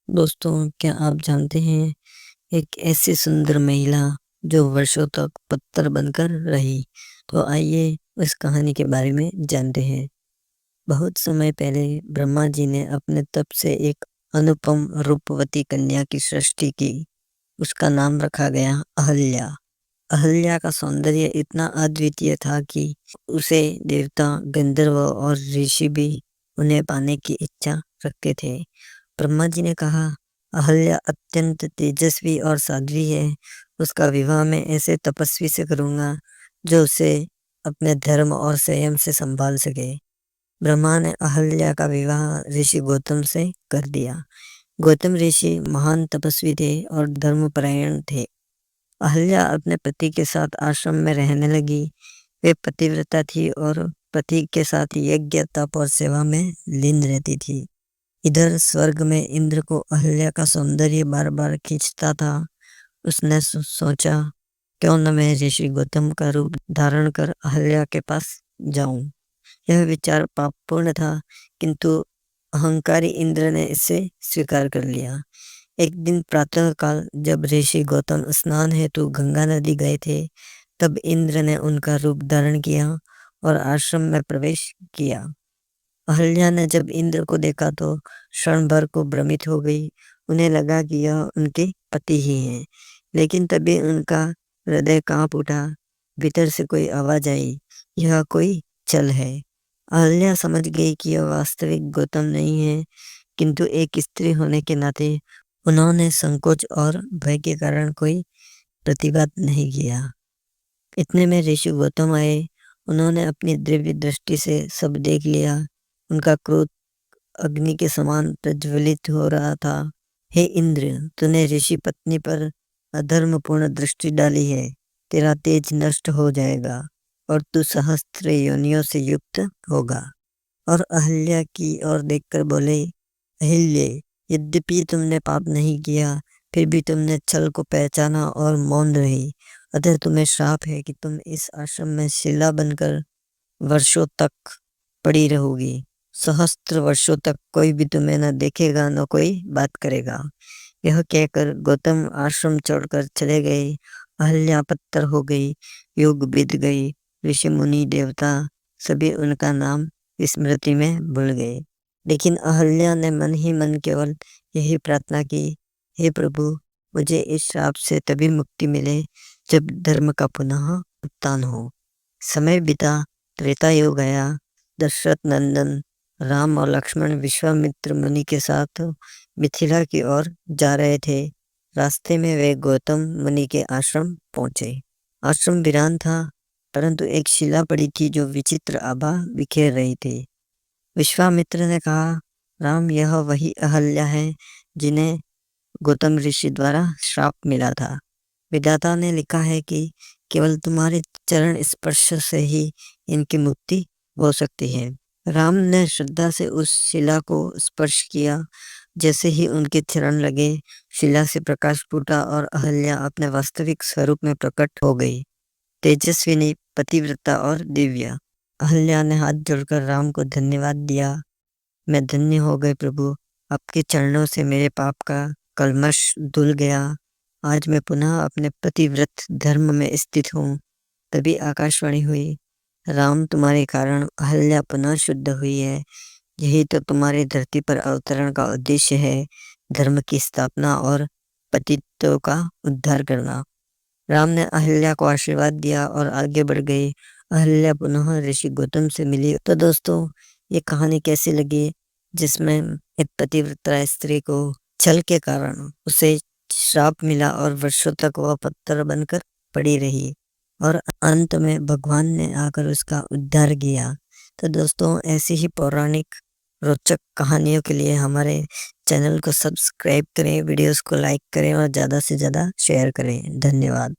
दोस्तों, क्या आप जानते हैं एक ऐसी सुंदर महिला जो वर्षों तक पत्थर बनकर रही? तो आइए उस कहानी के बारे में जानते हैं। बहुत समय पहले ब्रह्मा जी ने अपने तप से एक अनुपम रूपवती कन्या की सृष्टि की। उसका नाम रखा गया अहल्या। अहल्या का सौंदर्य इतना अद्वितीय था कि उसे देवता, गंधर्व और ऋषि भी उन्हें पाने की इच्छा रखते थे। ब्रह्मा जी ने कहा, अहल्या अत्यंत तेजस्वी और साध्वी है। उसका विवाह मैं ऐसे तपस्वी से करूंगा जो उसे अपने धर्म और संयम से संभाल सके। ब्रह्मा ने अहल्या का विवाह ऋषि गौतम से कर दिया। गौतम ऋषि महान तपस्वी थे और धर्मपरायण थे। अहल्या अपने पति के साथ आश्रम में रहने लगी। वे पतिव्रता थी और पति के साथ यज्ञ, तप और सेवा में लीन रहती थी। इधर स्वर्ग में इंद्र को अहल्या का सौंदर्य बार बार खींचता था। उसने सोचा, क्यों न मैं ऋषि गौतम का रूप धारण कर अहल्या के पास जाऊं। यह विचार पापपूर्ण था, किंतु अहंकारी इंद्र ने इसे स्वीकार कर लिया। एक दिन प्रातःकाल जब ऋषि गौतम स्नान हेतु गंगा नदी गए थे, तब इंद्र ने उनका रूप धारण किया और आश्रम में प्रवेश किया। अहल्या ने जब इंद्र को देखा तो क्षण भर को भ्रमित हो गई। उन्हें लगा कि यह उनके पति ही हैं। लेकिन तभी उनका हृदय कांप उठा। भीतर से कोई आवाज आई, यह कोई छल है। अहल्या समझ गई कि यह वास्तविक गौतम नहीं है, किंतु एक स्त्री होने के नाते उन्होंने संकोच और भय के कारण कोई प्रतिवाद नहीं किया। इतने में ऋषि गौतम आए। उन्होंने अपनी दिव्य दृष्टि से सब देख लिया। उनका क्रोध अग्नि के समान प्रज्वलित हो रहा था। हे इंद्र, तूने ऋषि पत्नी पर अधर्मपूर्ण दृष्टि डाली है। तेरा तेज नष्ट हो जाएगा और तू सहस्त्र योनियों से युक्त होगा। और अहल्या की ओर देखकर बोले, अहिल्ये, यद्यपि तुमने पाप नहीं किया, फिर भी तुमने छल को पहचाना और मौन रही। अतः तुम्हें श्राप है कि तुम इस आश्रम में शिला बनकर वर्षों तक पड़ी रहोगी। सहस्त्र वर्षों तक कोई भी तुम्हें न देखेगा, न कोई बात करेगा। यह कहकर गौतम आश्रम छोड़कर चले गए। अहल्या पत्थर हो गई, युग बीत गई। ऋषि मुनि देवता सभी उनका नाम स्मृति में भूल गए। लेकिन अहल्या ने मन ही मन केवल यही प्रार्थना की, हे प्रभु, मुझे इस श्राप से तभी मुक्ति मिले जब धर्म का पुनः उत्थान हो। समय बीता, त्रेता युग आया। दशरथ नंदन राम और लक्ष्मण विश्वामित्र मुनि के साथ मिथिला की ओर जा रहे थे। रास्ते में वे गौतम मुनि के आश्रम पहुंचे। आश्रम वीरान था, परंतु एक शिला पड़ी थी जो विचित्र आभा बिखेर रही थी। विश्वामित्र ने कहा, राम, यह वही अहल्या है जिन्हें गौतम ऋषि द्वारा श्राप मिला था। विधाता ने लिखा है कि केवल तुम्हारे चरण स्पर्श से ही इनकी मुक्ति हो सकती है। राम ने श्रद्धा से उस शिला को स्पर्श किया। जैसे ही उनके चरण लगे, शिला से प्रकाश फूटा और अहल्या अपने वास्तविक स्वरूप में प्रकट हो गई, तेजस्विनी, पतिव्रता और दिव्या। अहल्या ने हाथ जोड़कर राम को धन्यवाद दिया। मैं धन्य हो गए प्रभु, आपके चरणों से मेरे पाप का कल्मश धुल गया। आज मैं पुनः अपने पतिव्रत धर्म में स्थित हूँ। तभी आकाशवाणी हुई, राम, तुम्हारे कारण अहल्या पुनः शुद्ध हुई है। यही तो तुम्हारे धरती पर अवतरण का उद्देश्य है, धर्म की स्थापना और पतितों का उद्धार करना। राम ने अहल्या को आशीर्वाद दिया और आगे बढ़ गए। अहल्या पुनः ऋषि गौतम से मिली। तो दोस्तों, ये कहानी कैसी लगी, जिसमें एक पतिव्रता स्त्री को छल के कारण उसे श्राप मिला और वर्षों तक वह पत्थर बनकर पड़ी रही और अंत में भगवान ने आकर उसका उद्धार किया। तो दोस्तों, ऐसी ही पौराणिक रोचक कहानियों के लिए हमारे चैनल को सब्सक्राइब करें, वीडियोस को लाइक करें और ज़्यादा से ज़्यादा शेयर करें। धन्यवाद।